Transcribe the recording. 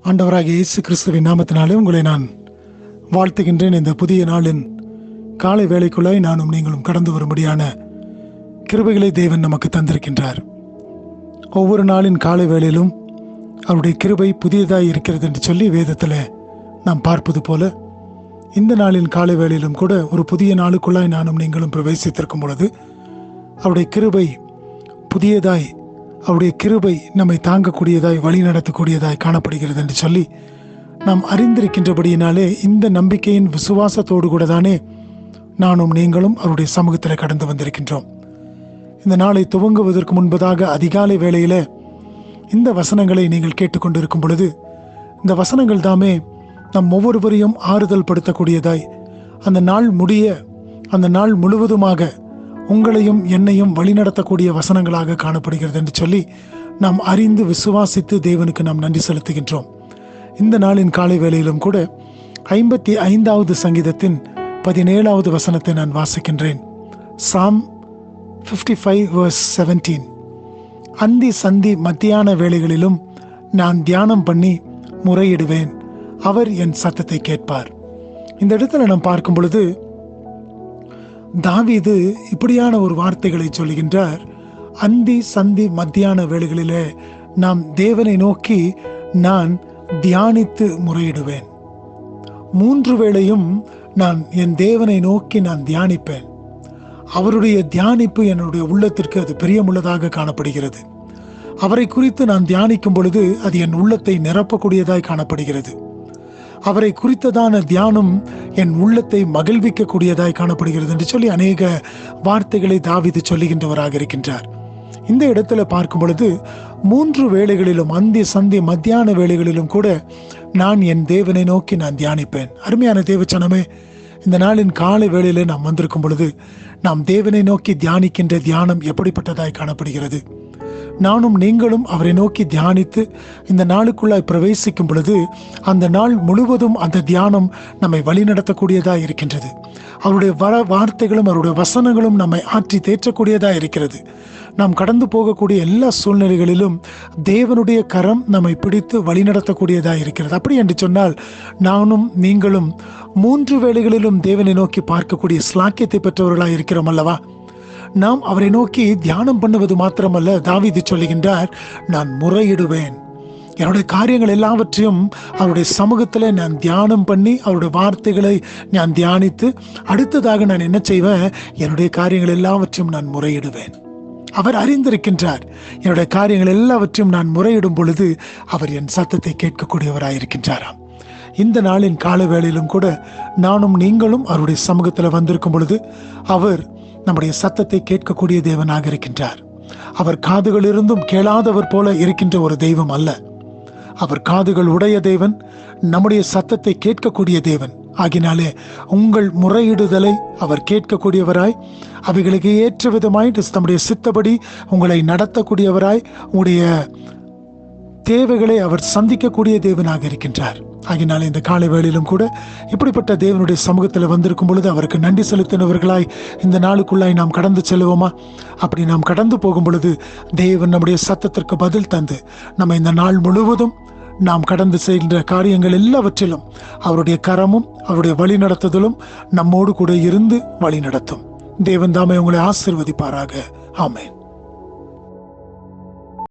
ஆண்டவராகிய இயேசு கிறிஸ்துவின் நாமத்தினாலே உங்களை நான் வாழ்த்துகின்றேன். இந்த புதிய நாளின் காலை வேளைக்குள்ளாய் நானும் நீங்களும் கடந்து வரும்படியான கிருபைகளை தேவன் நமக்கு தந்திருக்கின்றார். ஒவ்வொரு நாளின் காலை வேளையிலும் அவருடைய கிருபை புதியதாய் இருக்கிறது என்று சொல்லி வேதத்தில் நாம் பார்ப்பது போல இந்த நாளின் காலை வேளையிலும் கூட ஒரு புதிய நாளுக்குள்ளாய் நானும் நீங்களும் பிரவேசித்திருக்கும் பொழுது அவருடைய கிருபை புதியதாய், அவருடைய கிருபை நம்மை தாங்கக்கூடியதாய், வழி நடத்தக்கூடியதாய் காணப்படுகிறது என்று சொல்லி நாம் அறிந்திருக்கின்றபடியினாலே இந்த நம்பிக்கையின் விசுவாசத்தோடு கூட தானே நானும் நீங்களும் அவருடைய சமூகத்தில் கடந்து வந்திருக்கின்றோம். இந்த நாளை துவங்குவதற்கு முன்பதாக அதிகாலை வேளையில இந்த வசனங்களை நீங்கள் கேட்டுக்கொண்டிருக்கும் பொழுது இந்த வசனங்கள் தாமே நம் ஒவ்வொருவரையும் ஆறுதல் படுத்தக்கூடியதாய், அந்த நாள் முடிய, அந்த நாள் முழுவதுமாக உங்களையும் என்னையும் வழிநடத்தக்கூடிய வசனங்களாக காணப்படுகிறது என்று சொல்லி நாம் அறிந்து விசுவாசித்து தேவனுக்கு நாம் நன்றி செலுத்துகின்றோம். இந்த நாளின் காலை வேளையிலும் கூட 55வது சங்கீதத்தின் 17வது வசனத்தை நான் வாசிக்கின்றேன். சாம் 55:17. அந்தி சந்தி மத்தியான வேளைகளிலும் நான் தியானம் பண்ணி முறையிடுவேன், அவர் என் சத்தத்தை கேட்பார். இந்த இடத்துல நாம் பார்க்கும் பொழுது தாவீது இப்படியான ஒரு வார்த்தைகளை சொல்லுகின்றார். அந்தி சந்தி மத்தியான வேளைகளிலே நாம் தேவனை நோக்கி நான் தியானித்து முறையிடுவேன். 3 வேளையும் நான் என் தேவனை நோக்கி நான் தியானிப்பேன். அவருடைய தியானிப்பு என்னுடைய உள்ளத்திற்கு அது பிரியமுள்ளதாக காணப்படுகிறது. அவரை குறித்து நான் தியானிக்கும் பொழுது அது என் உள்ளத்தை நிரப்பக்கூடியதாய் காணப்படுகிறது. அவரை குறித்ததான தியானம் என் உள்ளத்தை மகிழ்விக்கக்கூடியதாய் காணப்படுகிறது என்று சொல்லி அநேக வார்த்தைகளை தாவீது சொல்லுகின்றவராக இருக்கின்றார். இந்த இடத்துல பார்க்கும் பொழுது 3 வேளைகளிலும், அந்தி சந்தி மத்தியான வேளைகளிலும் கூட நான் என் தேவனை நோக்கி நான் தியானிப்பேன். அருமையான தேவச்சனமே, இந்த நாளின் காலை வேளையில நாம் வந்திருக்கும் பொழுது நாம் தேவனை நோக்கி தியானிக்கின்ற தியானம் எப்படிப்பட்டதாய் காணப்படுகிறது? நானும் நீங்களும் அவரை நோக்கி தியானித்து இந்த நாளுக்குள்ளாய் பிரவேசிக்கும் பொழுது அந்த நாள் முழுவதும் அந்த தியானம் நம்மை வழிநடத்தக்கூடியதாக இருக்கின்றது. அவருடைய வார்த்தைகளும் அவருடைய வசனங்களும் நம்மை ஆற்றி தேற்றக்கூடியதாக இருக்கிறது. நாம் கடந்து போகக்கூடிய எல்லா சூழ்நிலைகளிலும் தேவனுடைய கரம் நம்மை பிடித்து வழிநடத்தக்கூடியதாக இருக்கிறது. அப்படி என்று சொன்னால் நானும் நீங்களும் 3 வேளைகளிலும் தேவனை நோக்கி பார்க்கக்கூடிய ஸ்லாக்கியத்தை பெற்றவர்களாக இருக்கிறோம் அல்லவா? நாம் அவரை நோக்கி தியானம் பண்ணுவது மாத்திரமல்ல, தாவீது சொல்லுகின்றார், நான் முறையிடுவேன். என்னுடைய காரியங்கள் எல்லாவற்றையும் அவருடைய சமூகத்தில் நான் தியானம் பண்ணி அவருடைய வார்த்தைகளை நான் தியானித்து அடுத்ததாக நான் என்ன செய்வேன்? என்னுடைய காரியங்கள் எல்லாவற்றையும் நான் முறையிடுவேன். அவர் அறிந்திருக்கின்றார். என்னுடைய காரியங்கள் எல்லாவற்றையும் நான் முறையிடும் பொழுது அவர் என் சத்தத்தை கேட்கக்கூடியவராயிருக்கின்றாராம். இந்த நாளின் கால வேளையிலும் கூட நானும் நீங்களும் அவருடைய சமூகத்தில் வந்திருக்கும் பொழுது அவர் நம்முடைய சத்தத்தை கேட்கக்கூடிய தேவனாக இருக்கின்றார். அவர் காதுகள் இருந்தும் கேளாதவர் போல இருக்கின்ற ஒரு தெய்வம் அல்ல. அவர் காதுகள் உடைய தேவன், நம்முடைய சத்தத்தை கேட்கக்கூடிய தேவன். ஆகினாலே உங்கள் முறையிடுதலை அவர் கேட்கக்கூடியவராய், அவைகளுக்கு ஏற்ற விதமாய் தம்முடைய சித்தப்படி உங்களை நடத்தக்கூடியவராய், உங்களுடைய தேவைகளை அவர் சந்திக்கக்கூடிய தேவனாக இருக்கின்றார். ஆகினால இந்த காலை வேளையிலும் கூட இப்படிப்பட்ட தேவனுடைய சமூகத்தில் வந்திருக்கும் பொழுது அவருக்கு நன்றி செலுத்தினவர்களாய் இந்த நாளுக்குள்ளாய் நாம் கடந்து செல்வோமா? அப்படி நாம் கடந்து போகும் பொழுது தேவன் நம்முடைய சத்தத்திற்கு பதில் தந்து நம்ம இந்த நாள் முழுவதும் நாம் கடந்து செல்கின்ற காரியங்கள் எல்லாவற்றிலும் அவருடைய கரமும் அவருடைய வழி நடத்துதலும் நம்மோடு கூட இருந்து வழி நடத்தும். தேவன் தாமே உங்களை ஆசீர்வதிப்பாராக. ஆமென்.